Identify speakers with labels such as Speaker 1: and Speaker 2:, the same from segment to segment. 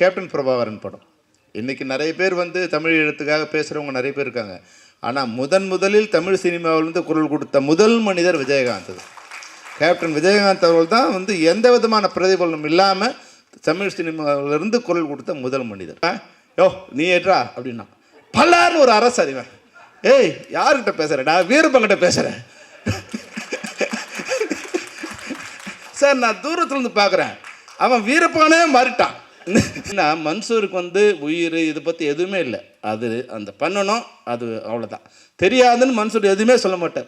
Speaker 1: Captain Prabhakaran படம். இன்றைக்கி நிறைய பேர் வந்து தமிழ் எழுத்துக்காக பேசுகிறவங்க நிறைய பேர் இருக்காங்க. ஆனால் முதலில் தமிழ் சினிமாவிலேருந்து குரல் கொடுத்த முதல் மனிதர் விஜயகாந்த். கேப்டன் விஜயகாந்த் அவர்கள் தான் வந்து எந்த விதமான பிரதிபலனும் இல்லாமல் தமிழ் சினிமாவிலேருந்து குரல் கொடுத்த முதல் மனிதர். யோ நீ ஏற்றா அப்படின்னா பல்லார்னு ஒரு அரசு அறிவன். ஏய் யார்கிட்ட பேசுகிறேன்? நான் வீரப்பங்கிட்ட பேசுகிறேன் சார். நான் தூரத்துலேருந்து பார்க்குறேன், அவன் வீரப்பனே மாறிட்டான். மன்சூருக்கு வந்து உயிர் இதை பற்றி எதுவுமே இல்லை. அது அந்த பண்ணணும், அது அவ்வளோதான். தெரியாதுன்னு மன்சூர் எதுவுமே சொல்ல மாட்டார்.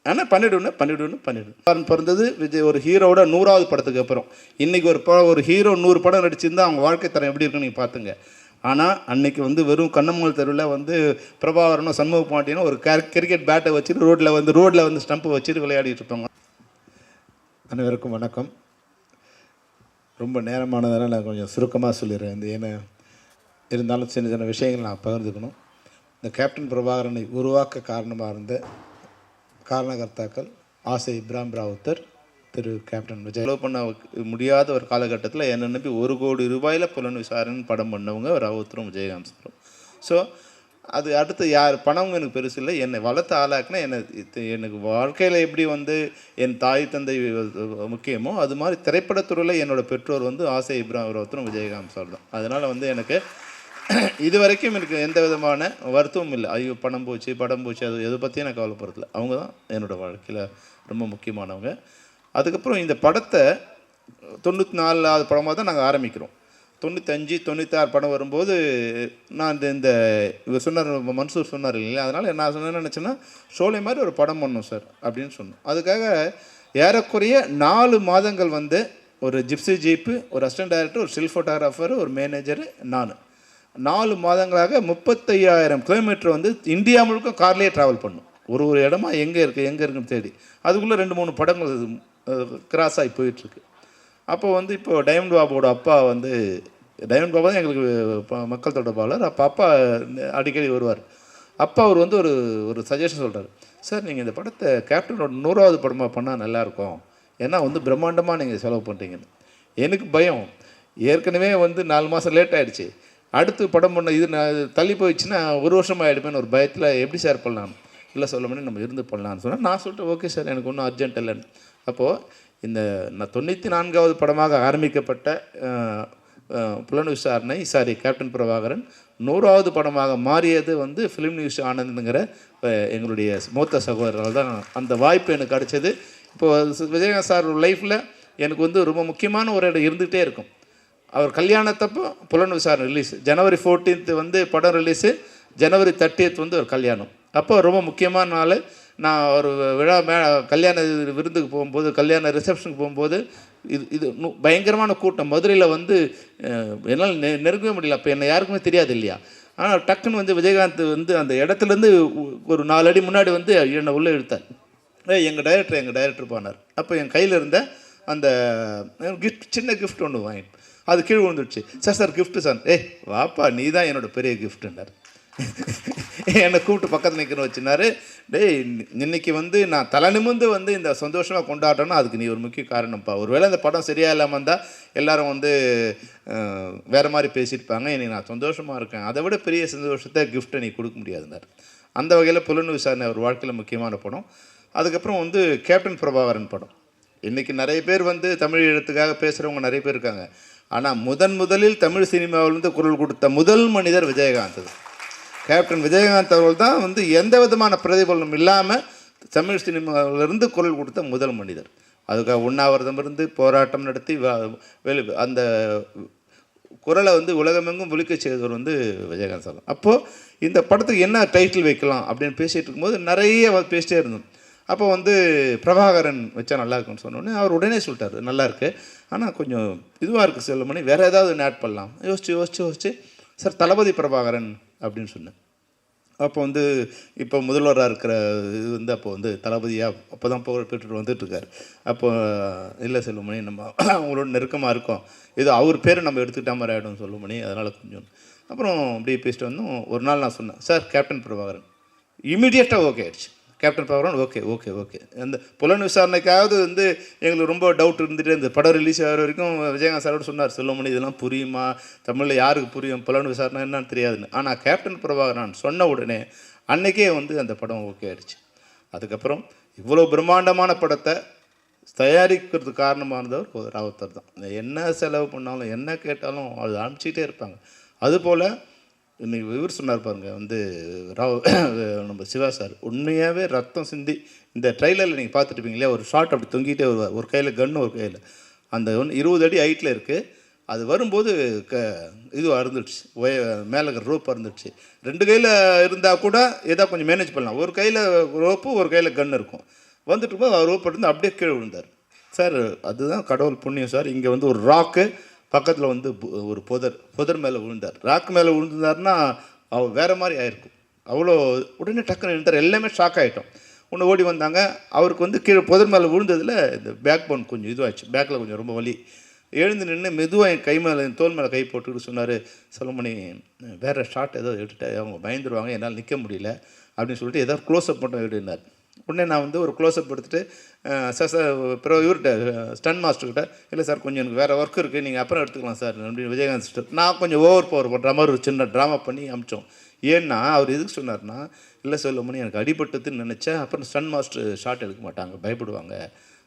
Speaker 1: ஆனால் பண்ணிவிடுவேன். பிறந்தது விஜய் ஒரு ஹீரோட 100வது படத்துக்கு அப்புறம். இன்றைக்கி ஒரு ஹீரோ 100 படம் நடிச்சிருந்தால் அவங்க வாழ்க்கை தரம் எப்படி இருக்குன்னு நீங்கள் பார்த்துங்க. ஆனால் அன்றைக்கி வந்து வெறும் கண்ணம்மாள் தெருவில் வந்து பிரபாகரனும் சண்முக பாண்டியனும் ஒரு கிரிக்கெட் பேட்டை வச்சுட்டு ரோட்டில் வந்து ஸ்டம்பை வச்சுட்டு விளையாடிட்டு இருப்பாங்க. அனைவருக்கும் வணக்கம். ரொம்ப நேரமானதால் நான் கொஞ்சம் சுருக்கமாக சொல்லிடுறேன். ஏன்னா இருந்தாலும் சின்ன சின்ன விஷயங்கள் நான் பகிர்ந்துக்கணும். இந்த கேப்டன் பிரபாகரனை உருவாக்க காரணமாக இருந்த காரணகர்த்தாக்கள் ஆசை இப்ராஹிம் ராவுத்தர், திரு கேப்டன் விஜய். செலவு பண்ண முடியாத ஒரு காலகட்டத்தில் என்னை நம்பி 1 கோடி ரூபாயில் புலன் விசாரணை படம் பண்ணவங்க ராவுத்தரும் விஜயகாந்த் சாரும். ஸோ அது அடுத்து யார் பணம் எனக்கு பெருசு இல்லை. என்னை வளர்த்து ஆளாக்குனா எனக்கு வாழ்க்கையில் எப்படி வந்து என் தாய் தந்தை முக்கியமோ அது மாதிரி திரைப்படத்துறையில் என்னோடய பெற்றோர் வந்து ஆசை இப்ராஹிம் ராவுத்தரும் விஜயகாந்த் சார் தான். அதனால் வந்து எனக்கு இது வரைக்கும் எனக்கு எந்த விதமான வருத்தமும் இல்லை. ஐயோ படம் போச்சு அது எதை பற்றியும் எனக்கு கவலைப்படுறதில்ல. அவங்க தான் என்னோடய வாழ்க்கையில் ரொம்ப முக்கியமானவங்க. அதுக்கப்புறம் இந்த படத்தை 94வது படமாக தான் நாங்கள் ஆரம்பிக்கிறோம். 95, 96 படம் வரும்போது நான் இந்த இவர் சொன்னார், மன்சூர் சொன்னார் இல்லைங்களா, அதனால் நான் என்ன நினச்சேன்னா ஷோலே மாதிரி ஒரு படம் பண்ணணும் சார் அப்படின்னு சொன்னோம். அதுக்காக ஏறக்குறைய 4 மாதங்கள் வந்து ஒரு ஜிப்சி ஜீப்பு, ஒரு அசிஸ்டன்ட் டைரக்டர், ஒரு ஸ்டில் ஃபோட்டோகிராஃபர், ஒரு மேனேஜரு, நான் 4 மாதங்களாக 35,000 கிலோமீட்டர் வந்து இந்தியா முழுக்க கார்லேயே ட்ராவல் பண்ணோம். ஒரு இடமா எங்கே இருக்குன்னு தேடி. அதுக்குள்ளே 2-3 படங்கள் கிராஸ் ஆகி போயிட்டுருக்கு. அப்போ வந்து இப்போது டைமண்ட் பாபுவோட அப்பா வந்து டைமண்ட் பாபா தான் எங்களுக்கு மக்கள் தொடர்பாளர். அப்பா அடிக்கடி வருவார். அவர் வந்து ஒரு சஜஷன் சொல்கிறார். சார் நீங்கள் இந்த படத்தை கேப்டனோட 100வது படமாக பண்ணால் நல்லாயிருக்கும், ஏன்னா வந்து பிரம்மாண்டமாக நீங்கள் செலவு பண்ணுறீங்கன்னு. எனக்கு பயம். ஏற்கனவே வந்து 4 மாதம் லேட் ஆகிடுச்சு. அடுத்து படம் பண்ண இது நான் தள்ளி போயிடுச்சுன்னா 1 வருஷமாக ஆகிடுமேன்னு ஒரு பயத்தில் எப்படி சார் பண்ணலாம்? இல்லை சொல்ல முடியும், நம்ம இருந்து பண்ணலான்னு சொன்னால் நான் சொல்லிட்டு ஓகே சார் எனக்கு ஒன்றும் அர்ஜென்ட் இல்லைன்னு. அப்போது இந்த 94வது படமாக ஆரம்பிக்கப்பட்ட புலன் விசாரணை கேப்டன் பிரபாகரன் 100வது படமாக மாறியது வந்து ஃபிலிம் நியூஸ் ஆனந்துங்கிற எங்களுடைய மூத்த சகோதரர்கள் தான். அந்த வாய்ப்பு எனக்கு கிடச்சது. இப்போது விஜயகாந்த் சார் லைஃப்பில் எனக்கு வந்து ரொம்ப முக்கியமான ஒரு இடம் இருந்துகிட்டே இருக்கும். அவர் கல்யாணத்தப்போ புலன் விசாரணை ரிலீஸ், ஜனவரி 14th வந்து படம் ரிலீஸு, ஜனவரி 30th வந்து ஒரு கல்யாணம். அப்போ ரொம்ப முக்கியமான நாள். நான் ஒரு விழா கல்யாண விருந்துக்கு போகும்போது, கல்யாண ரிசப்ஷனுக்கு போகும்போது இது பயங்கரமான கூட்டம். மதுரையில் வந்து என்னால் நெருங்கவே முடியல. அப்போ என்னை யாருக்குமே தெரியாது இல்லையா. ஆனால் டக்குன்னு வந்து விஜயகாந்த் வந்து அந்த இடத்துலேருந்து ஒரு 4 அடி முன்னாடி வந்து என்னை உள்ளே இழுத்தார். எங்கள் டைரக்டர் போனார். அப்போ என் கையில் இருந்த அந்த சின்ன கிஃப்ட் ஒன்று வாங்கிட்டு அது கீழே விழுந்துடுச்சு. Sir gift sir. வாப்பா நீ தான் என்னோடய பெரிய கிஃப்ட்டுன்னார். என்னை கூப்பிட்டு பக்கத்தில் நிற்கணும் வச்சுனார். இன்னைக்கு வந்து நான் தலை நிமிர்ந்து வந்து இந்த சந்தோஷமாக கொண்டாடுறேன்னா அதுக்கு நீ ஒரு முக்கிய காரணம்ப்பா. ஒருவேளை இந்த படம் சரியாக இல்லாமல் இருந்தால் எல்லோரும் வந்து வேறு மாதிரி பேசியிருப்பாங்க. இன்றைக்கி நான் சந்தோஷமாக இருக்கேன், அதை விட பெரிய சந்தோஷத்தை கிஃப்ட்டை நீ கொடுக்க முடியாதுன்னார். அந்த வகையில் புலன் விசாரணை ஒரு வாழ்க்கையில் முக்கியமான படம். அதுக்கப்புறம் வந்து கேப்டன் பிரபாகரன் படம். இன்றைக்கி நிறைய பேர் வந்து தமிழ் எழுத்துக்காக பேசுகிறவங்க நிறைய பேர் இருக்காங்க. ஆனால் முதலில் தமிழ் சினிமாவிலேருந்து குரல் கொடுத்த முதல் மனிதர் விஜயகாந்த். கேப்டன் விஜயகாந்த் அவர்கள் தான் வந்து எந்த விதமான பிரதிபலனும் இல்லாமல் தமிழ் சினிமாவிலிருந்து குரல் கொடுத்த முதல் மனிதர். அதுக்காக உண்ணாவிரதம் இருந்து போராட்டம் நடத்தி அந்த குரலை வந்து உலகமெங்கும் ஒலிக்க செய்தவர் வந்து விஜயகாந்த் சார். அப்போது இந்த படத்துக்கு என்ன டைட்டில் வைக்கலாம் அப்படின்னு பேசிகிட்டு இருக்கும்போது நிறைய பேசிட்டே இருந்தோம். அப்போ வந்து பிரபாகரன் வச்சா நல்லா இருக்குன்னு சொன்னோடனே அவர் உடனே சொல்லிட்டார், நல்லா இருக்குது, ஆனால் கொஞ்சம் இதுவாக இருக்குது சொல்ல பண்ணி வேறு ஏதாவது ஆட் பண்ணலாம். யோசிச்சு சார் தளபதி பிரபாகரன் அப்படின்னு சொன்னேன். அப்போ வந்து இப்போ முதல்வராக இருக்கிற இது வந்து அப்போ வந்து தளபதியாக அப்போ தான் பெற்றுட்டு வந்துட்டுருக்கார். அப்போ இல்லை செல்வமணி, நம்ம அவங்களோட நெருக்கமாக இருக்கோம், ஏதோ அவர் பேரை நம்ம எடுத்துக்கிட்ட மாதிரி ஆகிடும் சொல்லுமணி, அதனால் கொஞ்சம் அப்புறம் அப்படியே பேசிட்டு வந்தோம். ஒரு நாள் நான் சொன்னேன், சார் கேப்டன் பிரபாகரன். இமீடியட்டாக ஓகே ஆயிடுச்சு. Captain Prabhakaran okay okay okay. அந்த புலன் விசாரணைக்காவது வந்து எங்களுக்கு ரொம்ப டவுட் இருந்துகிட்டே இருந்தது. படம் ரிலீஸ் ஆகிற வரைக்கும் விஜயகாந்த் சாரோட சொன்னார், செல்வமணி இதெல்லாம் புரியுமா, தமிழில் யாருக்கு புரியும், புலன் விசாரணை என்னன்னு தெரியாதுன்னு. ஆனால் கேப்டன் பிரபாகரன் சொன்ன உடனே அன்றைக்கே வந்து அந்த படம் ஓகே ஆயிடுச்சு. அதுக்கப்புறம் இவ்வளோ பிரம்மாண்டமான படத்தை தயாரிக்கிறதுக்கு காரணமானதவர் ராவுத்தர் தான். என்ன செலவு பண்ணாலும் என்ன கேட்டாலும் அது அனுப்பிச்சிக்கிட்டே இருப்பாங்க. அதுபோல் இன்னைக்கு இவர் சொன்னார் பாருங்க, வந்து நம்ம சிவா சார் உண்மையாகவே ரத்தம் சிந்தி இந்த ட்ரைலரில் நீங்கள் பார்த்துட்டுப்பீங்க இல்லையா, ஒரு ஷார்ட் அப்படி தொங்கிட்டே வருவார், ஒரு கையில் கன்று ஒரு கையில், அந்த 20 அடி ஹைட்டில் இருக்குது. அது வரும்போது இது அறுந்துடுச்சு, மேலே ரோப் அறுந்துடுச்சு. 2 கையில் இருந்தால் கூட ஏதாவது கொஞ்சம் மேனேஜ் பண்ணலாம். ஒரு கையில் ரோப்பு ஒரு கையில் கன்று இருக்கும். வந்துட்டு இருக்கும்போது ரோப் இருந்து அப்படியே கீழே விழுந்தார் சார். அதுதான் கடவுள் புண்ணியம் சார். இங்கே வந்து ஒரு ராக்கு பக்கத்தில் வந்து ஒரு புதர் மேலே விழுந்தார். ராக்கு மேலே விழுந்தார்னா அவர் வேறு மாதிரி ஆயிருக்கும். அவ்வளோ உடனே டக்குன்னு எழுந்தார். எல்லாமே ஷாக் ஆகிட்டோம். ஒன்று ஓடி வந்தாங்க. அவருக்கு வந்து கீழே புதர் மேலே விழுந்ததில் இந்த பேக் போன் கொஞ்சம் இதுவாகிடுச்சு, பேக்கில் கொஞ்சம் ரொம்ப வலி. எழுந்து நின்று மெதுவாக என் கை மேலே என் தோல் மேலே கை போட்டுக்கிட்டு சொன்னார், செல்வமணி வேறு ஷாட் ஏதோ எடுத்துட்டு அவங்க பயந்துருவாங்க, என்னால் நிற்க முடியல அப்படின்னு சொல்லிட்டு ஏதாவது க்ளோஸ்அப் மட்டும் எடுனார். உடனே நான் வந்து ஒரு க்ளோஸ்அப் எடுத்துகிட்டு சார் அப்புறம் இவர்கிட்ட ஸ்டன் மாஸ்டர்கிட்ட, இல்லை சார் கொஞ்சம் எனக்கு வேறு ஒர்க் இருக்குது, நீங்கள் அப்புறம் எடுத்துக்கலாம் சார் அப்படின்னு விஜயகாந்த் சிஸ்டர் நான் கொஞ்சம் ஓவர் பவர் பண்ணுற மாதிரி ஒரு சின்ன ட்ராமா பண்ணி அமிச்சோம். ஏன்னா அவர் எதுக்கு சொன்னார்னா, இல்லை செல்வமணி எனக்கு அடிபட்டதுன்னு நினச்சேன், அப்புறம் ஸ்டன் மாஸ்டர் ஷாட் எடுக்க மாட்டாங்க, பயப்படுவாங்க,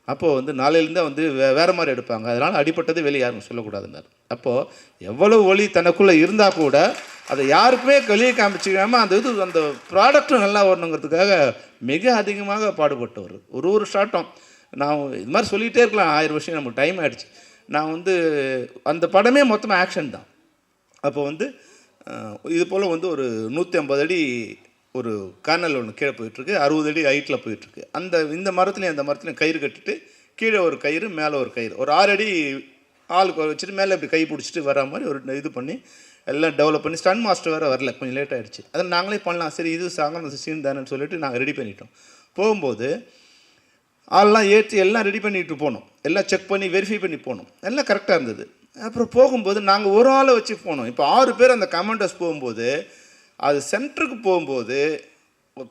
Speaker 1: அப்போது வந்து நாளையிலேருந்து வந்து வேறு மாதிரி எடுப்பாங்க, அதனால் அடிப்பட்டது வெளியே யாரும் சொல்லக்கூடாதுன்னார். அப்போது எவ்வளோ ஒளி தனக்குள்ளே இருந்தால் கூட அதை யாருக்குமே வெளியே காமிச்சிக்காமல் அந்த ப்ராடக்ட்டும் நல்லா வரணுங்கிறதுக்காக மிக அதிகமாக பாடுபட்டவர். ஒரு ஷாட்டும் நான் இது மாதிரி சொல்லிகிட்டே இருக்கலாம், 1000 வருஷம் நமக்கு டைம் ஆகிடுச்சு. நான் வந்து அந்த படமே மொத்தமாக ஆக்ஷன் தான். அப்போ வந்து இது போல் வந்து ஒரு 150 அடி ஒரு கார்னல் ஒன்று கீழே போயிட்டுருக்கு, 60 அடி ஹைட்டில் போயிட்டுருக்கு. இந்த மரத்துலையும் அந்த மரத்துலையும் கயிறு கட்டிட்டு கீழே ஒரு கயிறு மேலே ஒரு கயிறு, ஒரு 6 அடி ஆளுக்கு வச்சுட்டு மேலே இப்படி கை பிடிச்சிட்டு வர மாதிரி ஒரு இது பண்ணி எல்லாம் டெவலப் பண்ணி, ஸ்டன் மாஸ்டர் வேறு வரல, கொஞ்சம் லேட் ஆகிடுச்சு. அதை நாங்களே பண்ணலாம், சரி இது சாங்க சீன் தானேன்னு சொல்லிட்டு நாங்கள் ரெடி பண்ணிட்டோம். போகும்போது ஆள்லாம் ஏற்றி எல்லாம் ரெடி பண்ணிட்டு போனோம், எல்லாம் செக் பண்ணி வெரிஃபை பண்ணி போனோம், எல்லாம் கரெக்டாக இருந்தது. அப்புறம் போகும்போது நாங்கள் ஒரு ஆளை வச்சு போனோம். இப்போ 6 பேர் அந்த கமாண்டர்ஸ் போகும்போது அது சென்டருக்கு போகும்போது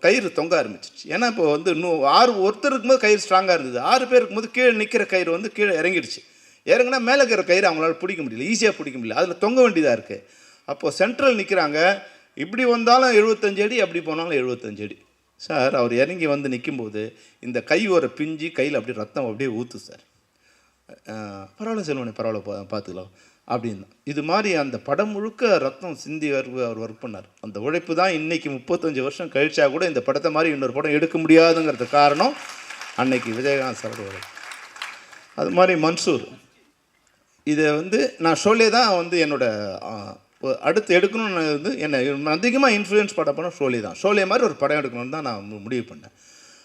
Speaker 1: கயிறு தொங்க ஆரம்பிச்சிச்சு. ஏன்னா இப்போ வந்து இன்னும் 6 ஒருத்தர் இருக்கும்போது கயிறு ஸ்ட்ராங்காக இருந்தது, 6 பேர் இருக்கும்போது கீழே நிற்கிற கயிறு வந்து கீழே இறங்கிடுச்சு. இறங்கினா மேலே இருக்கிற கயிறு அவங்களால பிடிக்க முடியல, ஈஸியாக பிடிக்க முடியல, அதில் தொங்க வேண்டியதாக இருக்குது. அப்போது சென்ட்ரல் நிற்கிறாங்க, இப்படி வந்தாலும் 75 அடி, அப்படி போனாலும் 75 அடி. சார் அவர் இறங்கி வந்து நிற்கும்போது இந்த கை ஒரு பிஞ்சு கையில் அப்படியே ரத்தம் அப்படியே ஊற்று சார். பரவாயில்ல செல்வனே, பரவாயில்ல பார்த்துக்கலாம் அப்படின்னு. இது மாதிரி அந்த படம் முழுக்க ரத்தம் சிந்தி அவர் ஒர்க் பண்ணார். அந்த உழைப்பு தான் இன்றைக்கி 35 வருஷம் கழிச்சா கூட இந்த படத்தை மாதிரி இன்னொரு படம் எடுக்க முடியாதுங்கிறது காரணம் அன்னைக்கு விஜயகாந்த் சாரோட உழைப்பு. அது மாதிரி மன்சூர், இதை வந்து நான் ஷோலே தான் வந்து என்னோடய அடுத்து எடுக்கணும்னு வந்து என்னை அதிகமாக இன்ஃப்ளூயன்ஸ் படம் ஷோலே தான். ஷோலே மாதிரி ஒரு படம் எடுக்கணும்னு தான் நான் முடிவு பண்ணேன்.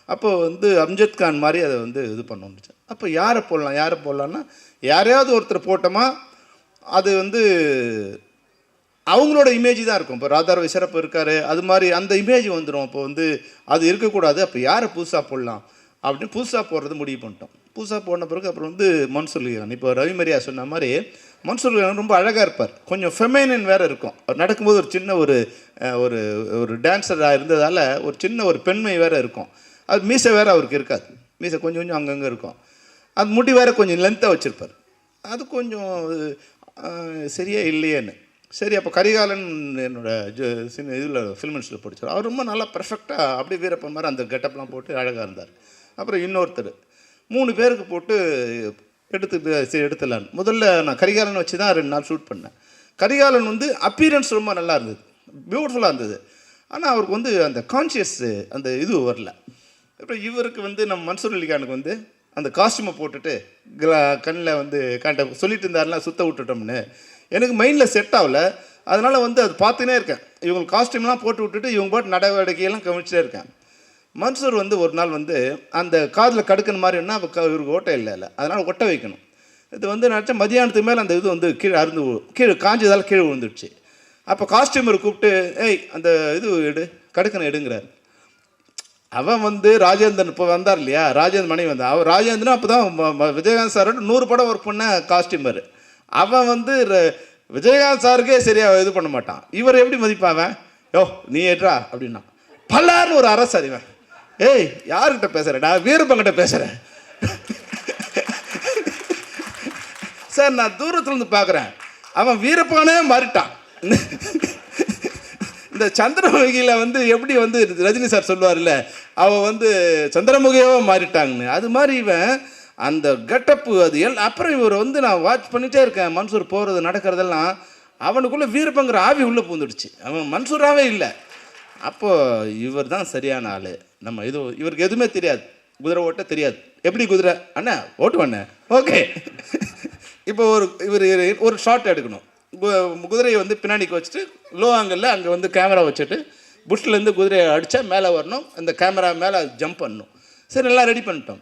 Speaker 1: அப்போது வந்து அம்ஜத் கான் மாதிரி அதை வந்து இது பண்ணணுச்சு. அப்போ யாரை போடலான்னா யாரையாவது ஒருத்தர் போட்டோமா அது வந்து அவங்களோட இமேஜ் தான் இருக்கும். இப்போ ராதாரவி சிறப்பு இருக்கார், அது மாதிரி அந்த இமேஜ் வந்துடும். அப்போ வந்து அது இருக்கக்கூடாது, அப்போ யாரை புதுசாக போடலாம் அப்படின்னு புதுசாக போடுறது முடிவு பண்ணிட்டோம். புதுசாக போன பிறகு அப்புறம் வந்து மன்சூர் அலிகான், இப்போ ரவிமரியா சொன்ன மாதிரி மன்சூர் அலிகான் ரொம்ப அழகாக இருப்பார், கொஞ்சம் ஃபெமைனின் வேறு இருக்கும். அவர் நடக்கும்போது ஒரு சின்ன ஒரு ஒரு டான்ஸராக இருந்ததால் ஒரு சின்ன ஒரு பெண்மை வேறு இருக்கும். அது மீசை வேறு அவருக்கு இருக்காது, மீசை கொஞ்சம் அங்கங்கே இருக்கும். அது முடி வேறு கொஞ்சம் லென்த்தாக வச்சுருப்பார். அது கொஞ்சம் சரியாக இல்லையேன்னு சரி. அப்போ கரிகாலன் என்னோடய இதில் ஃபில்மெண்ட்ஸில் படித்தார். அவர் ரொம்ப நல்லா பர்ஃபெக்டாக அப்படியே வீரப்பன் மாதிரி அந்த கெட்டப்லாம் போட்டு அழகாக இருந்தார். அப்புறம் இன்னொருத்தர் 3 பேருக்கு போட்டு எடுத்துடலான்னு முதல்ல நான் கரிகாலன் வச்சு தான் 2 நாள் ஷூட் பண்ணேன். கரிகாலன் வந்து அப்பீரன்ஸ் ரொம்ப நல்லா இருந்தது, பியூட்டிஃபுல்லாக இருந்தது. ஆனால் அவருக்கு வந்து அந்த கான்ஷியஸ் அந்த இது வரல. அப்புறம் இவருக்கு வந்து நம்ம மன்சூர் அலிகானுக்கு வந்து அந்த காஸ்டியூமை போட்டுட்டு கண்ணில் வந்து சொல்லிட்டு இருந்தாருலாம் சுத்த விட்டுட்டோம்னு எனக்கு மைண்டில் செட் ஆகல. அதனால் வந்து அது பார்த்துனே இருக்கேன். இவங்க காஸ்டியூம்லாம் போட்டு விட்டுட்டு இவங்க பாட்டு நடவடிக்கையெல்லாம் கவனிச்சிட்டே இருக்கேன். மன்சூர் வந்து ஒரு நாள் வந்து அந்த காதில் கடுக்கிற மாதிரின்னா அப்போ இவருக்கு ஓட்டை இல்லை, அதனால் ஒட்ட வைக்கணும். இது வந்து நினச்சா மதியானத்துக்கு மேலே அந்த இது வந்து கீழே காஞ்சதால் கீழே விழுந்துடுச்சு. அப்போ காஸ்டியூமரை கூப்பிட்டு ஏய் அந்த இது கடுக்கனை எடுங்கிறார். அவன் வந்து ராஜேந்திரன் இப்போ வந்தார் இல்லையா, ராஜேந்திரன் மணி வந்தான். அவன் ராஜேந்திரன் அப்போ தான் விஜயகாந்த் சாரோட 100 படம் ஒர்க் பண்ண காஸ்டியூமர். அவன் வந்து விஜயகாந்த் சாருக்கே சரியாக இது பண்ண மாட்டான். இவர் எப்படி மதிப்பாவன், யோ நீ ஏற்றா அப்படின்னா பல்லாருன்னு ஒரு அரசு அறிவன். ஏய் யார்கிட்ட பேசுகிறேன்? நான் வீரப்பங்கிட்ட பேசுகிறேன் சார். நான் தூரத்துலேருந்து பார்க்குறேன், அவன் வீரப்பானே மாறிட்டான். இந்த சந்திரமுகியில் வந்து எப்படி வந்து ரஜினி சார் சொல்லுவார்ல, அவன் வந்து சந்திரமுகியாவே மாறிட்டாங்கன்னு, அது மாதிரி இவன் அந்த கெட்டப்பு அது அப்புறம் இவர் வந்து நான் வாட்ச் பண்ணிகிட்டே இருக்கேன். மன்சூர் போகிறது நடக்கிறதெல்லாம் அவனுக்குள்ளே வீரப்பங்கிற ஆவி உள்ளே பூந்துடுச்சு. அவன் மன்சூராகவே இல்லை. அப்போது இவர் தான் சரியான ஆள். நம்ம இது இவருக்கு எதுவுமே தெரியாது, குதிரை ஓட்ட தெரியாது. எப்படி குதிரை அண்ணா ஓட்டுவாண்ணே, ஓகே. இப்போ இவர் ஒரு ஷாட் எடுக்கணும். குதிரையை வந்து பின்னாடிக்கு வச்சுட்டு லோ ஆங்கிளில் அங்கே வந்து கேமரா வச்சுட்டு புஷ்லேருந்து குதிரையை அடித்தா மேலே வரணும், அந்த கேமரா மேலே ஜம்ப் பண்ணணும். சரி, நல்லா ரெடி பண்ணிட்டோம்.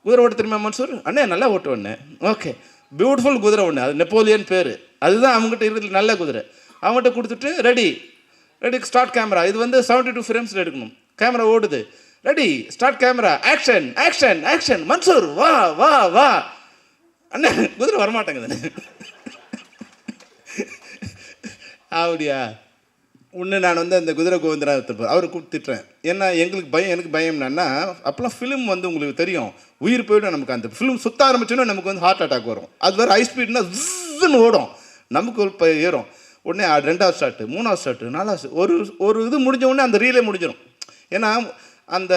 Speaker 1: குதிரை ஓட்ட தெரியுமா மன்சூர்? அண்ணே நல்லா ஓட்டுவேண்ணே, ஓகே. பியூட்டிஃபுல் குதிரை ஒன்று, அது நெப்போலியன் பேர், அதுதான் அவங்ககிட்ட இருக்கிறது நல்ல குதிரை. அவங்ககிட்ட கொடுத்துட்டு ரெடி ஸ்டார்ட் கேமரா. இது வந்து 72 ஃப்ரேம்ஸில் எடுக்கணும். கேமரா ஓடுது, ready start camera, action action action. Mansoor வா வா வா. அண்ணே குதிரை வரமாட்டேங்குது. அப்படியா? ஒன்று நான் வந்து அந்த குதிரை கோவிந்தரா எடுத்துப்பேன், அவரை கூப்பிட்டுறேன். ஏன்னா எனக்கு பயம் என்னன்னா, அப்போலாம் ஃபிலிம் வந்து உங்களுக்கு தெரியும், உயிர் போய்டும். நமக்கு அந்த ஃபிலிம் சுத்த ஆரம்பிச்சோன்னா நமக்கு வந்து ஹார்ட் அட்டாக் வரும். அது வேறு ஹை ஸ்பீட்னா ஜின்னு ஓடும், நமக்கு இப்போ ஏறும். உடனே 2வது ஷாட்டு, 3வது ஷாட்டு, 4வது ஒரு இது முடிஞ்ச உடனே அந்த ரீலே முடிஞ்சிடும். ஏன்னா அந்த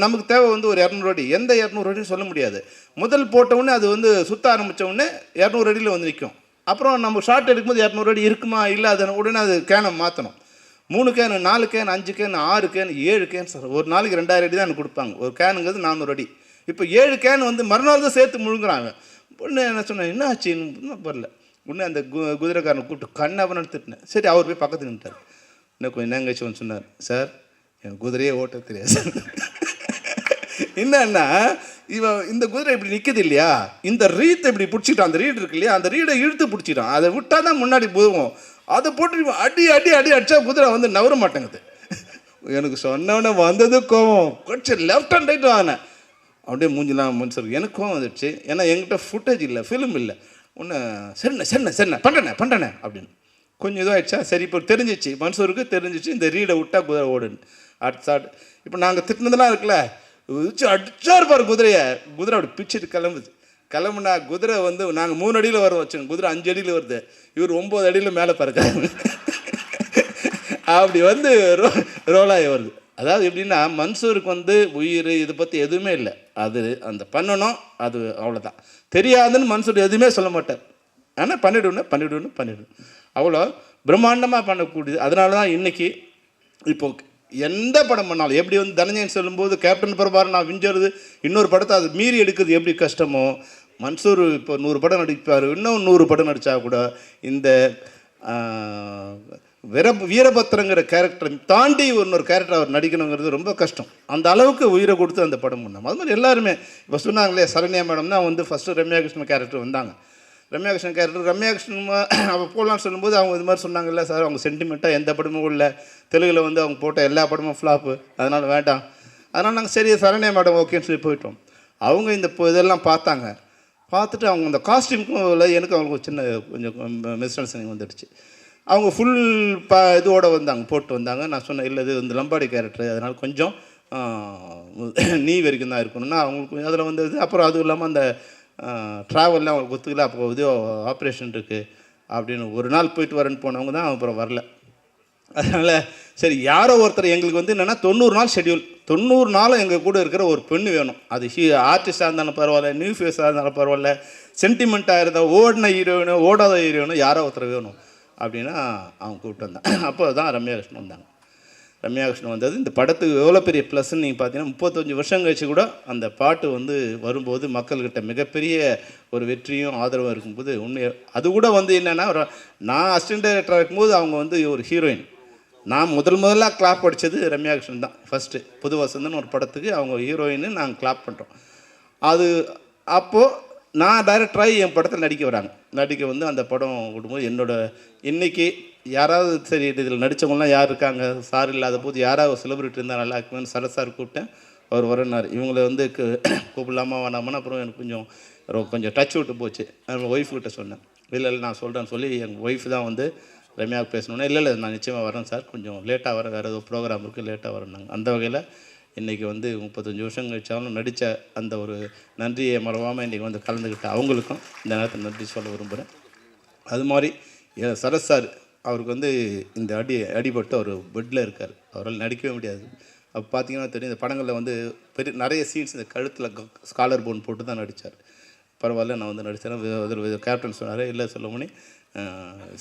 Speaker 1: நமக்கு தேவை வந்து ஒரு 200 அடி. எந்த 200 அடின்னு சொல்ல முடியாது. முதல் போட்ட உடனே அது வந்து சுற்ற ஆரம்பித்த உடனே 200 அடியில் வந்து நிற்கும். அப்புறம் நம்ம ஷார்ட் எடுக்கும்போது 200 அடி இருக்குமா இல்லை, அதை உடனே அது கேனை மாற்றணும். 3 can, 4 can, 5 can, 6 can, 7 can sir. ஒரு நாளைக்கு 2000 அடி தான் எனக்கு கொடுப்பாங்க. ஒரு கேனுங்கிறது 400 அடி. இப்போ 7 கேன் வந்து மறுநாள் தான் சேர்த்து முழுங்குறாங்க. ஒன்று என்ன சொன்னேன், என்ன ஆச்சுன்னு வரல. உடனே அந்த குதிரைக்காரனை கூப்பிட்டு கண்ணாபன்னு திட்டினேன். சரி, அவர் போய் பக்கத்தில் நின்ட்டார். இன்னும் கொஞ்சம் நேங்கச்சு ஒன்று சொன்னார், சார் என் குதிரையே ஓட்ட தெரியாது சார். என்னன்னா இவன் இந்த குதிரை இப்படி நிற்குது இல்லையா, இந்த ரீத்தை இப்படி பிடிச்சிட்டான். அந்த ரீடு இருக்கு இல்லையா, அந்த ரீடை இழுத்து பிடிச்சிட்டான். அதை விட்டால் தான் முன்னாடி போவோம். அதை போட்டு அடி அடி அடி அடிச்சா குதிரை வந்து நவர மாட்டேங்குது. எனக்கு சொன்னவனே வந்தது கோவம், கொஞ்சம் லெஃப்ட் அண்ட் ரைட் வாங்கினேன். அப்படியே மூஞ்சிலாம் மனுஷருக்கு எனக்கு கோவம் வந்துடுச்சு. ஏன்னா என்கிட்ட ஃபுட்டேஜ் இல்லை, ஃபிலிம் இல்லை. ஒன்று சரிண்ணே பண்ணுறேண்ணே அப்படின்னு கொஞ்சம் இதுவாகிடுச்சா. சரி, இப்போ தெரிஞ்சிச்சு, மன்சூருக்கு தெரிஞ்சிச்சு இந்த ரீடை விட்டா குதிரை ஓடுன்னு. அடுத்த ஷாட் இப்போ நாங்கள் திட்டினதெல்லாம் இருக்குல்ல, வச்சு அடிச்சா இருப்பார் குதிரையை. குதிரை அப்படி பிச்சுட்டு கிளம்புனா குதிரை வந்து நாங்கள் 3 அடியில் வர வச்சோங்க, குதிரை 5 அடியில் வருது, இவர் 9 அடியில் மேலே பறக்காரு. அப்படி வந்து ரோலாகி வருது. அதாவது எப்படின்னா மன்சூருக்கு வந்து உயிர் இதை பற்றி எதுவுமே இல்லை. அது அந்த பண்ணணும், அது அவ்வளோதான். தெரியாதுன்னு மன்சூர் எதுவுமே சொல்ல மாட்டார். ஆனால் பண்ணிவிடுவேன் அவ்வளோ பிரம்மாண்டமாக பண்ணக்கூடியது. அதனால தான் இன்றைக்கி இப்போ எந்த படம் பண்ணாலும் எப்படி வந்து தனஞ்சயன் சொல்லும்போது கேப்டன் பிரபாகரன் நான் விஞ்சறது, இன்னொரு படத்தை அது மீறி எடுக்கிறது எப்படி கஷ்டமோ, மன்சூர் இப்போ 100 படம் நடிப்பார். இன்னும் 100 படம் நடித்தா கூட இந்த வீரபத்திரங்கிற கேரக்டரை தாண்டி இன்னொரு கேரக்டர் அவர் நடிக்கணுங்கிறது ரொம்ப கஷ்டம். அந்த அளவுக்கு உயிரை கொடுத்து அந்த படம் பண்ணோம். அது மாதிரி எல்லாருமே இப்போ சொன்னாங்களே, சரண்யா மேடம் தான் வந்து ஃபஸ்ட்டு ரம்யா கிருஷ்ணன் கேரக்டர் வந்தாங்க. ரம்யா கிருஷ்ணன் அவள் போடலான்னு சொல்லும்போது அவங்க இது மாதிரி சொன்னாங்கல்ல, சார் அவங்க சென்டிமெண்ட்டாக எந்த படமும் இல்லை, தெலுங்கில் வந்து அவங்க போட்ட எல்லா படமும் ஃப்ளாப்பு, அதனால் வேண்டாம். அதனால் நாங்கள் சரி சரண்யா மேடம் ஓகேன்னு சொல்லி போயிட்டோம். அவங்க இந்த இதெல்லாம் பார்த்துட்டு அவங்க அந்த காஸ்டியூமுக்கும் இல்லை, எனக்கு அவங்களுக்கு சின்ன கொஞ்சம் மிஸ் அண்டர்ஸ்டாண்டிங் வந்துடுச்சு. அவங்க ஃபுல் இதோடு போட்டு வந்தாங்க. நான் சொன்னேன், இல்லை இது வந்து லம்பாடி கேரக்டர், அதனால் கொஞ்சம் நீ வரைக்கும் தான் இருக்கணும்னா அவங்களுக்கு அதில் வந்தது. அப்புறம் அதுவும் இல்லாமல் அந்த ட்ராவல்லாம் அவங்களுக்கு ஒத்துக்கல. அப்போ இது ஆப்ரேஷன் இருக்குது அப்படின்னு ஒரு நாள் போயிட்டு வரேன்னு போனவங்க தான் அப்புறம் வரல. அதனால் சரி யாரோ ஒருத்தர் எங்களுக்கு வந்து என்னென்னா 90 நாள் ஷெட்யூல், 90 நாளும் எங்கள் கூட இருக்கிற ஒரு பெண்ணு வேணும். அது ஆர்டிஸ்டாக இருந்தாலும் பரவாயில்ல, நியூ ஃபேஸாக இருந்தாலும் பரவாயில்ல, சென்டிமெண்ட்டாக இருந்தால் ஓடின ஹீரோயினோ ஓடாத ஹீரோயினோ யாரோ ஒருத்தர் வேணும் அப்படின்னா அவங்க கூப்பிட்டு வந்தாங்க. அப்போ தான் ரம்யா கிருஷ்ணன் வந்தாங்க. ரம்யா கிருஷ்ணன் வந்தது இந்த படத்துக்கு எவ்வளோ பெரிய ப்ளஸ்ன்னு நீங்கள் பார்த்தீங்கன்னா 35 வருஷம் கழிச்சு கூட அந்த பாட்டு வந்து வரும்போது மக்கள்கிட்ட மிகப்பெரிய ஒரு வெற்றியும் ஆதரவும் இருக்கும்போது உண்மை. அது கூட வந்து என்னென்னா, நான் அசிஸ்டன்ட் டைரக்டராக இருக்கும்போது அவங்க வந்து ஒரு ஹீரோயின். நான் முதலாக கிளாப் அடித்தது ரம்யா கிருஷ்ணன் தான். ஃபஸ்ட்டு புது வசந்தன்னு ஒரு படத்துக்கு அவங்க ஹீரோயின்னு நாங்கள் கிளாப் பண்ணுறோம். அது அப்போது நான் டைரக்டராகி என் படத்தில் நடிக்க வந்து அந்த படம் விடும்போது என்னோட இன்றைக்கி யாராவது சரி இதில் நடித்தவங்களாம் யார் இருக்காங்க, சார் இல்லாத போது யாராவது செலிபிரிட்டி இருந்தால் நல்லா இருக்குன்னு சார் கூப்பிட்டேன். அவர் வரனார். இவங்களை வந்து கூப்பிடலாமா வேணாமான்னு அப்புறம் எனக்கு கொஞ்சம் டச் விட்டு போச்சு. ஒய்ஃப் கிட்ட சொன்னேன், இல்லை நான் சொல்கிறேன்னு சொல்லி எங்கள் ஒய்ஃப் தான் வந்து ரம்யாவுக்கு பேசணுன்னா, இல்லை நான் நிச்சயமாக வரேன் சார், கொஞ்சம் லேட்டாக வரேன், வேறு ஏதோ ப்ரோக்ராம் இருக்குது லேட்டாக வரேன்னாங்க. அந்த வகையில் இன்றைக்கி வந்து 35 வருஷம் கழிச்சாலும் நடித்த அந்த ஒரு நன்றியை மறவாமல் இன்றைக்கி வந்து கலந்துக்கிட்ட அவங்களுக்கும் இந்த நேரத்தில் நன்றி சொல்ல விரும்புகிறேன். அது மாதிரி சரத் சார் அவருக்கு வந்து இந்த அடிபட்டு அவர் பெட்டில் இருக்கார், அவரால் நடிக்கவே முடியாது. அப்போ பார்த்தீங்கன்னா தெரியும், இந்த படங்களில் வந்து நிறைய சீன்ஸ் இந்த கழுத்தில் ஸ்காலர் போன் போட்டு தான் நடித்தார். பரவாயில்ல, நான் வந்து நடித்தேன். கேப்டன் சொன்னார், இல்லை சொல்லுமணி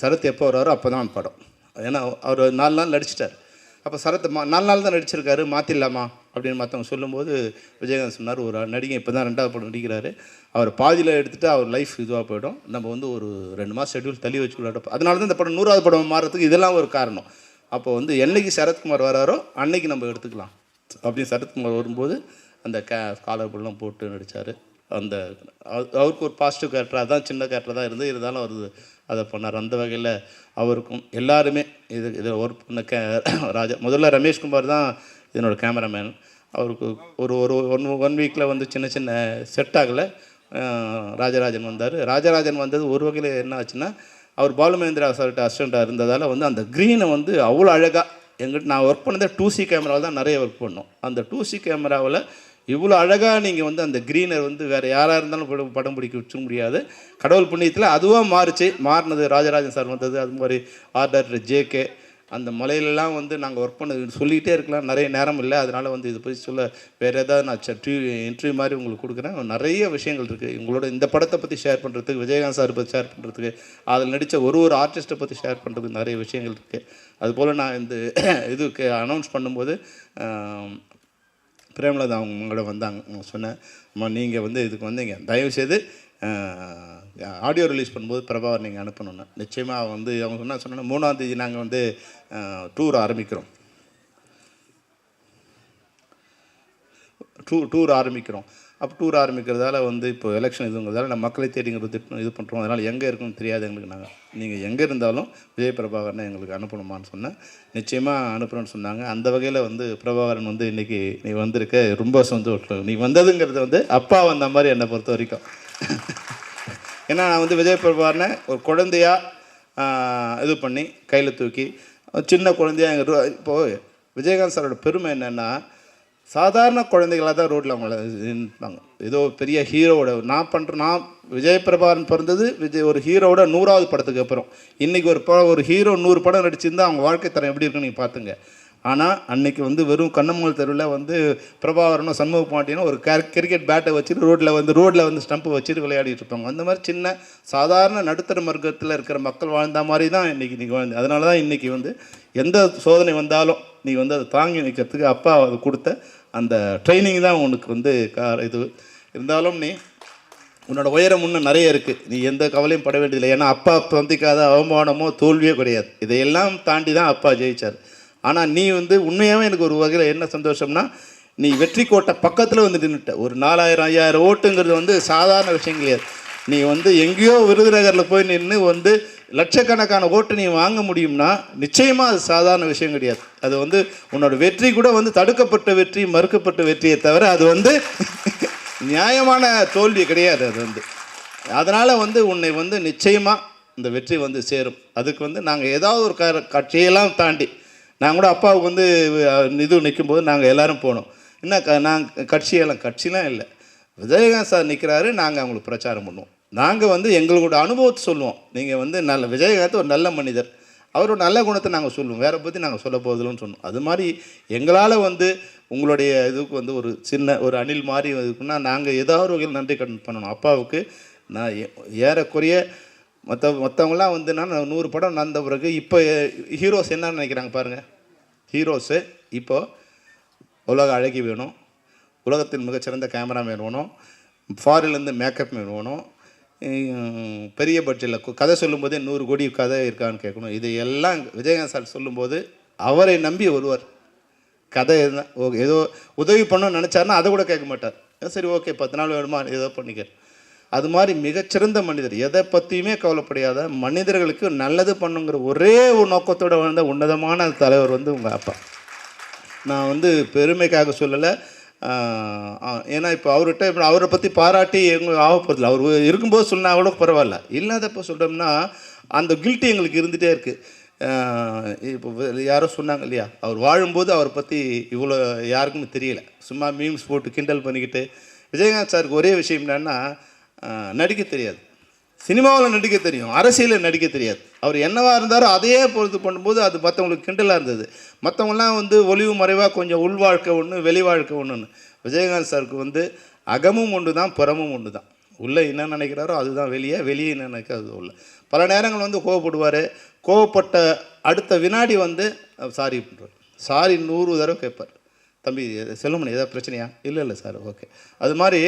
Speaker 1: சரத் எப்போ வர்றாரோ அப்போ தான் படம். ஏன்னா அவர் 4 நாள் நடிச்சிட்டார். அப்போ சரத் 4 நாள் தான் நடிச்சிருக்காரு, மாற்றிடலாமா அப்படின்னு மற்றவங்க சொல்லும்போது விஜயகாந்த் சொன்னார், ஒரு நடிகை இப்போ தான் 2வது படம் நடிக்கிறாரு, அவர் பாதியில் எடுத்துகிட்டு அவர் லைஃப் இதுவாக போயிடும், நம்ம வந்து ஒரு 2 மாதம் ஷெட்யூல் தள்ளி வச்சுக்கிட்டோம். அதனால தான் இந்த படம் 100வது படம் மாறுறதுக்கு இதெல்லாம் ஒரு காரணம். அப்போ வந்து என்னைக்கு சரத்குமார் வராரோ அன்னைக்கு நம்ம எடுத்துக்கலாம் அப்படின்னு சரத்குமார் வரும்போது அந்த காலர் பொருள்லாம் போட்டு நடித்தார். அந்த அவருக்கு ஒரு பாசிட்டிவ் கேரக்டர், அதான் சின்ன கேரக்டர் தான் இருந்தாலும் அவர் அதை பண்ணார். அந்த வகையில் அவருக்கும் எல்லாருமே இதில் ஒர்க் பண்ண ராஜா, முதல்ல ரமேஷ்குமார் தான் இதனோட கேமராமேன். அவருக்கு ஒரு ஒரு ஒன் வீக்கில் வந்து சின்ன சின்ன செட் ஆகலை. ராஜராஜன் வந்தார். ராஜராஜன் வந்தது ஒரு வகையில் என்ன ஆச்சுன்னா, அவர் பாலுமேந்திரா சார்கிட்ட அசிஸ்டண்ட்டாக இருந்ததால் வந்து அந்த க்ரீனை வந்து அவ்வளோ அழகாக எங்கிட்ட நான் ஒர்க் பண்ணதே 2C கேமராவில் தான் நிறைய ஒர்க் பண்ணோம். அந்த 2C கேமராவில் இவ்வளோ அழகாக நீங்கள் வந்து அந்த க்ரீனை வந்து வேறு யாராக இருந்தாலும் படம் பிடிக்க வச்சுக்க முடியாது. கடவுள் புண்ணியத்தில் அதுவாக மாறினது ராஜராஜன் சார் வந்தது. அது மாதிரி ஆர்டர் ஜேகே, அந்த மலையிலலாம் வந்து நாங்கள் ஒர்க் பண்ணது சொல்லிகிட்டே இருக்கலாம், நிறைய நேரம் இல்லை. அதனால் வந்து இதை பற்றி சொல்ல வேறு ஏதாவது நான் இன்டர்வியூ மாதிரி உங்களுக்கு கொடுக்குறேன். நிறைய விஷயங்கள் இருக்குது உங்களோட இந்த படத்தை பற்றி ஷேர் பண்ணுறதுக்கு, விஜயகாந்த் சார் பற்றி ஷேர் பண்ணுறதுக்கு, அதில் நடித்த ஒரு ஆர்டிஸ்ட்டை பற்றி ஷேர் பண்ணுறதுக்கு நிறைய விஷயங்கள் இருக்குது. அதுபோல் நான் இந்த இதுக்கு அனௌன்ஸ் பண்ணும்போது பிரேமலதா அவங்களோட வந்தாங்க. அவங்க சொன்னேன், அம்மா நீங்கள் வந்து இதுக்கு வந்தீங்க, தயவுசெய்து ஆடியோ ரிலீஸ் பண்ணும்போது பிரபாகர் நீங்கள் அனுப்பணுன்னு. நிச்சயமாக வந்து அவங்க சொன்னாங்க 3ஆம் தேதி நாங்கள் வந்து டூர் ஆரம்பிக்கிறோம். அப்போ டூர் ஆரம்பிக்கிறதால வந்து இப்போ எலெக்ஷன் இதுங்கிறதால நம்ம மக்களை தேடிங்கிறது இது பண்ணுறோம். அதனால் எங்கே இருக்குன்னு தெரியாது எங்களுக்கு. நீங்கள் எங்கே இருந்தாலும் விஜய் பிரபாகரனை எங்களுக்கு அனுப்பணுமான்னு சொன்னேன். நிச்சயமாக அனுப்புகிறோன்னு சொன்னாங்க. அந்த வகையில் வந்து பிரபாகரன் வந்து இன்றைக்கி நீ வந்திருக்க ரொம்ப சந்தோஷம். நீ வந்ததுங்கிறது வந்து அப்பா வந்த மாதிரி என்னை பொறுத்த வரைக்கும். ஏன்னா நான் வந்து விஜய் பிரபாகரனை ஒரு குழந்தையாக இது பண்ணி கையில் தூக்கி சின்ன குழந்தையாக எங்கள் இப்போது விஜயகாந்த் சாரோட பெருமை என்னென்னா, சாதாரண குழந்தைகளாக தான் ரோட்டில் அவங்கள நின்றுப்பாங்க. ஏதோ பெரிய ஹீரோவோட நான் விஜய் பிரபாகரன் பிறந்தது ஒரு ஹீரோவோட 100வது படத்துக்கு அப்புறம். இன்றைக்கி ஒரு ஹீரோ 100 படம் நடிச்சிருந்தால் அவங்க வாழ்க்கை தரம் எப்படி இருக்குன்னு நீங்கள் பார்த்துங்க. ஆனால் அன்றைக்கி வந்து வெறும் கண்ணம்மாள் தெருவில் வந்து பிரபாகரனும் சண்முக பாண்டியனும் ஒரு கிரிக்கெட் பேட்டை வச்சுட்டு ரோட்டில் வந்து ஸ்டம்பை வச்சுட்டு விளையாடிட்டு இருப்பாங்க. அந்த மாதிரி சின்ன சாதாரண நடுத்தர வர்க்கத்தில் இருக்கிற மக்கள் வாழ்ந்த மாதிரி தான் இன்றைக்கி நீங்கள் வாழ்ந்து. அதனால தான் இன்றைக்கி வந்து எந்த சோதனை வந்தாலும் நீ வந்து அதை தாங்கி நிற்கிறதுக்கு அப்பா அது கொடுத்த அந்த ட்ரைனிங் தான் உனக்கு வந்து இது இருந்தாலும் நீ உன்னோட உயரம் இன்னும் நிறைய இருக்குது. நீ எந்த கவலையும் பட வேண்டியதில்லை. ஏன்னா அப்பா சந்திக்காத அவமானமோ தோல்வியோ கிடையாது. இதையெல்லாம் தாண்டி தான் அப்பா ஜெயித்தார். ஆனால் நீ வந்து உண்மையாகவே எனக்கு ஒரு வகையில் என்ன சந்தோஷம்னா, நீ வெற்றி கோட்டை பக்கத்தில் வந்து நின்றுட்ட. ஒரு 4000-5000 ஓட்டுங்கிறது வந்து சாதாரண விஷயம் கிடையாது. நீ வந்து எங்கேயோ விருதுநகரில் போய் நின்று வந்து லட்சக்கணக்கான ஓட்டு நீ வாங்க முடியும்னா நிச்சயமாக அது சாதாரண விஷயம் கிடையாது. அது வந்து உன்னோட வெற்றி கூட வந்து தடுக்கப்பட்ட வெற்றி, மறுக்கப்பட்ட வெற்றியை தவிர அது வந்து நியாயமான தோல்வி கிடையாது. அது வந்து அதனால் வந்து உன்னை வந்து நிச்சயமாக இந்த வெற்றி வந்து சேரும். அதுக்கு வந்து நாங்கள் ஏதாவது ஒரு கட்சியெல்லாம் தாண்டி நாங்கள் கூட அப்பாவுக்கு வந்து இது நிற்கும்போது நாங்கள் எல்லோரும் போனோம். என்ன நாங்கள் கட்சியெல்லாம் இல்லை, விஜயகாந்த் சார் நிற்கிறாரு, நாங்கள் அவங்களுக்கு பிரச்சாரம் பண்ணுவோம். நாங்கள் வந்து எங்களோட அனுபவத்தை சொல்லுவோம். நீங்கள் வந்து விஜயகாந்த் ஒரு நல்ல மனிதர், அவரோட நல்ல குணத்தை நாங்கள் சொல்லுவோம், வேறு பற்றி நாங்கள் சொல்ல போதில்லைன்னு சொன்னோம். அது மாதிரி எங்களால் வந்து உங்களுடைய இதுக்கு வந்து ஒரு சின்ன ஒரு அணில் மாதிரி இருக்குன்னா நாங்கள் ஏதாவது ஒரு வகையில் நன்றி கடன் பண்ணணும் அப்பாவுக்கு. நான் ஏறக்குறைய மற்றவங்களாம் வந்து நான் 100 படம் நடந்த பிறகு இப்போ ஹீரோஸ் என்ன நினைக்கிறாங்க பாருங்கள். ஹீரோஸு இப்போது உலக அழகி வேணும், உலகத்தின் மிகச்சிறந்த கேமராமேன் வேணும், ஃபாரின்லேருந்து மேக்கப் மேன் வேணும், பெரிய பட்ஜெட்டில் கதை சொல்லும்போதே 100 கோடி கதை இருக்கான்னு கேட்கணும். இது எல்லாம் விஜயகாந்த் சார் சொல்லும்போது அவரை நம்பி வருவார். கதை ஏதோ உதவி பண்ணணும்னு நினச்சாருன்னா அதை கூட கேட்க மாட்டார். சரி ஓகே 10 நாள் வேணுமா ஏதோ பண்ணிக்க. அது மாதிரி மிகச்சிறந்த மனிதர், எதை பற்றியுமே கவலைப்படையாத மனிதர்களுக்கு நல்லது பண்ணுங்கிற ஒரே ஒரு நோக்கத்தோடு வாழ்ந்த உன்னதமான தலைவர் வந்து உங்கள் அப்பா. நான் வந்து பெருமைக்காக சொல்லலை. ஏன்னா இப்போ அவரை பற்றி பாராட்டி எங்களுக்கு ஆகப்படுதில்லை. அவர் இருக்கும்போது சொன்னால் கூட பரவாயில்ல, இல்லாதப்போ சொல்கிறோம்னா அந்த கில்ட்டி எங்களுக்கு இருந்துகிட்டே இருக்குது. இப்போ யாரோ சொன்னாங்க இல்லையா, அவர் வாழும்போது அவரை பற்றி இவ்வளோ யாருக்குமே தெரியல, சும்மா மீம்ஸ் போட்டு கிண்டல் பண்ணிக்கிட்டு. விஜயகாந்த் சாருக்கு ஒரே விஷயம் என்னென்னா, நடிக்க தெரியாது. சினிமாவில் நடிக்க தெரியும், அரசியலில் நடிக்க தெரியாது. அவர் என்னவாக இருந்தாரோ அதையே பொறுத்து பண்ணும்போது அது மற்றவங்களுக்கு கிண்டலாக இருந்தது. மற்றவங்களாம் வந்து ஒளிவு மறைவாக கொஞ்சம் உள் வாழ்க்கை ஒன்று, வெளி வாழ்க்கை ஒன்றுன்னு. விஜயகாந்த் சாருக்கு வந்து அகமும் ஒன்று தான், புறமும் ஒன்று தான். உள்ளே என்ன நினைக்கிறாரோ அதுதான் வெளியே, வெளியே என்ன நினைக்கிறது உள்ள. பல நேரங்கள் வந்து கோவப்படுவார். கோவப்பட்ட அடுத்த வினாடி வந்து சாரி பண்ணுறார். சாரி 100 தடவை கேட்பார். தம்பி செல்லுமணி ஏதாவது பிரச்சனையா? இல்லை சார், ஓகே. அது மாதிரி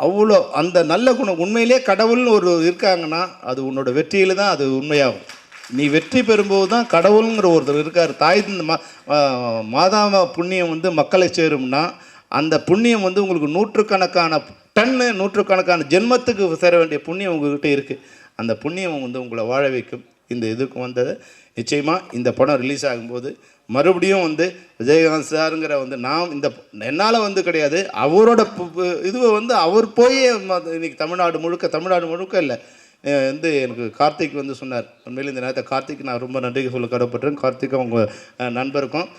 Speaker 1: அவ்வளோ அந்த நல்ல குணம். உண்மையிலே கடவுள்னு ஒரு இருக்காங்கன்னா அது உன்னோட வெற்றியில் தான் அது உண்மையாகும். நீ வெற்றி பெறும்போது தான் கடவுளுங்கிற ஒருத்தர் இருக்கார். தாய் மாதாம புண்ணியம் வந்து மக்களை சேரும்னா அந்த புண்ணியம் வந்து உங்களுக்கு நூற்றுக்கணக்கான டன்னு, நூற்றுக்கணக்கான ஜென்மத்துக்கு சேர வேண்டிய புண்ணியம் உங்கள்கிட்ட இருக்குது. அந்த புண்ணியம் வந்து உங்களை வாழ வைக்கும். இந்த இதுக்கு வந்தது நிச்சயமாக இந்த படம் ரிலீஸ் ஆகும்போது மறுபடியும் வந்து விஜயகாந்த் சாருங்கிற வந்து நான் இந்த என்னால் வந்து கிடையாது, அவரோட இதுவை வந்து அவர் போய் இன்றைக்கி தமிழ்நாடு முழுக்க இல்லை வந்து எனக்கு கார்த்திக் வந்து சொன்னார். உண்மையில் இந்த நேரத்தை கார்த்திக் நான் ரொம்ப நன்றி சொல்ல கடப்பட்டேன். கார்த்திக் அவங்க நண்பருக்கும்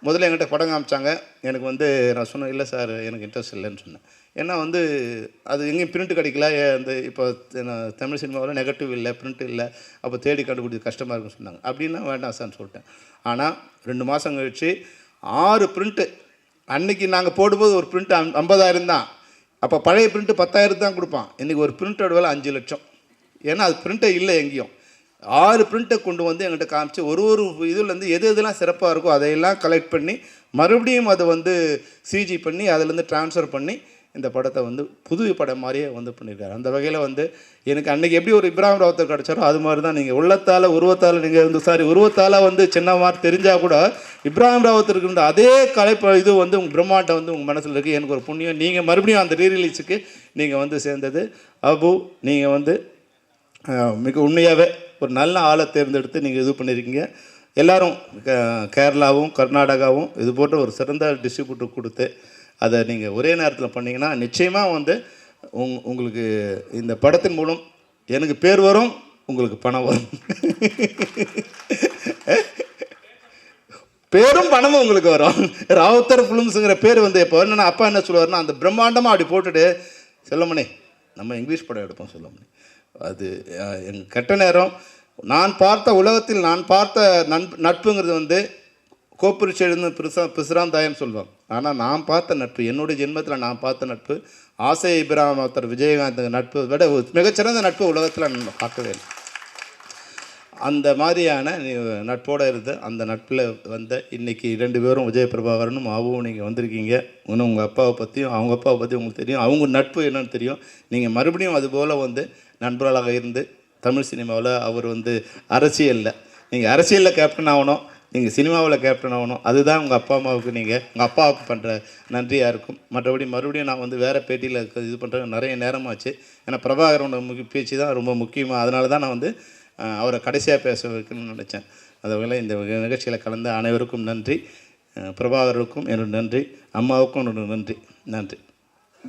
Speaker 1: முதல்ல என்கிட்ட படம் காமிச்சாங்க. எனக்கு வந்து நான் சொன்னேன், இல்லை சார் எனக்கு இன்ட்ரெஸ்ட் இல்லைன்னு சொன்னேன். ஏன்னா வந்து அது எங்கேயும் பிரிண்ட் கிடைக்கல. அந்த இப்போ தமிழ் சினிமாவில் நெகட்டிவ் இல்லை, பிரிண்ட் இல்லை, அப்போ தேடி கண்டுபிடிச்சி கஷ்டமாக இருக்குன்னு சொன்னாங்க. அப்படின்னா வேண்டாம் சார்ன்னு சொல்லிட்டேன். ஆனால் 2 மாதம் கழித்து 6 பிரிண்ட்டு. அன்றைக்கி நாங்கள் போடும்போது ஒரு பிரிண்ட்டு 50,000 தான். அப்போ பழைய பிரிண்ட்டு 10,000 தான் கொடுப்பான். இன்றைக்கி ஒரு பிரிண்ட்டோட விலை 5 லட்சம். ஏன்னா அது பிரிண்ட்டே இல்லை எங்கேயும். 6 பிரிண்ட்டை கொண்டு வந்து எங்கிட்ட காமிச்சு ஒரு இதுலேருந்து எதெல்லாம் சிறப்பாக இருக்கோ அதையெல்லாம் கலெக்ட் பண்ணி மறுபடியும் அதை வந்து சிஜி பண்ணி அதிலேருந்து ட்ரான்ஸ்ஃபர் பண்ணி இந்த படத்தை வந்து புது படம் மாதிரியே வந்து பண்ணியிருக்காரு. அந்த வகையில் வந்து எனக்கு அன்றைக்கி எப்படி ஒரு இப்ராஹிம் ராவுத்தர் கிடச்சாரோ அது மாதிரி தான் நீங்கள் உருவத்தால் நீங்கள் வந்து உருவத்தால் வந்து சின்ன மாதிரி தெரிஞ்சால் கூட இப்ராஹிம் ராவுத்தருக்கு இருந்த அதே இது வந்து உங்கள் பிரம்மாண்டம் வந்து உங்கள் மனசில் இருக்குது. எனக்கு ஒரு புண்ணியம் நீங்கள் மறுபடியும் அந்த ரீரிலீஸுக்கு நீங்கள் வந்து சேர்ந்தது. அபு நீங்கள் வந்து மிக உண்மையாகவே ஒரு நல்ல ஆளை தேர்ந்தெடுத்து நீங்கள் இது பண்ணியிருக்கீங்க. எல்லோரும் கேரளாவும் கர்நாடகாவும் இது போன்ற ஒரு சிறந்த டிஸ்ட்ரிபியூட்டர் கொடுத்து அதை நீங்கள் ஒரே நேரத்தில் பண்ணிங்கன்னா நிச்சயமாக வந்து உங்களுக்கு இந்த படத்தின் மூலம் எனக்கு பேர் வரும், உங்களுக்கு பணம் வரும். பேரும் பணமும் உங்களுக்கு வரும். ராவுத்தர் ஃபிலிம்ஸுங்கிற பேர் வந்து இப்போ என்னென்னா அப்பா என்ன சொல்லுவார்னா, அந்த பிரம்மாண்டமாக அப்படி போட்டுட்டு செல்லமணி நம்ம இங்கிலீஷ் படம் எடுப்போம் செல்லமணி. அது எங்கள் கெட்ட நேரம். நான் பார்த்த உலகத்தில் நான் பார்த்த நட்புங்கிறது வந்து கோப்புரிச்சு எழுந்து பிசுராந்தாயன்னு சொல்லுவாங்க. ஆனால் நான் பார்த்த நட்பு, என்னுடைய ஜென்மத்தில் நான் பார்த்த நட்பு, ஆசை இப்ராஹிம் ராவுத்தர் விஜயகாந்த் நட்பு விட மிகச்சிறந்த நட்பு உலகத்தில் நான் பார்க்கவே இல்லை. அந்த மாதிரியான நட்போடு இருந்து அந்த நட்பில் வந்த இன்றைக்கி 2 பேரும் விஜய் பிரபாகரனும் அவும் நீங்கள் வந்திருக்கீங்க. இன்னும் உங்கள் அப்பாவை பற்றியும் அவங்க அப்பாவை பற்றி உங்களுக்கு தெரியும், அவங்க நட்பு என்னன்னு தெரியும். நீங்கள் மறுபடியும் அதுபோல் வந்து நண்பர்களாக இருந்து தமிழ் சினிமாவில் அவர் வந்து அரசியலில் நீங்கள் அரசியலில் கேப்டன் ஆகணும், நீங்கள் சினிமாவில் கேப்டன் ஆகணும். அதுதான் உங்கள் அப்பா அம்மாவுக்கு நீங்கள் உங்கள் அப்பாவுக்கு பண்ணுற நன்றியாக இருக்கும். மறுபடியும் நான் வந்து வேறு பேட்டியில் இது பண்ணுற நிறைய நேரமாச்சு. ஏன்னா பிரபாகரனோட பேச்சு தான் ரொம்ப முக்கியமாக. அதனால தான் நான் வந்து அவரை கடைசியாக பேச வைக்கணும்னு நினச்சேன். அதுவகையில் இந்த நிகழ்ச்சியில் கலந்த அனைவருக்கும் நன்றி. பிரபாகருக்கும் என்னோட நன்றி, அம்மாவுக்கும் என்னோட நன்றி.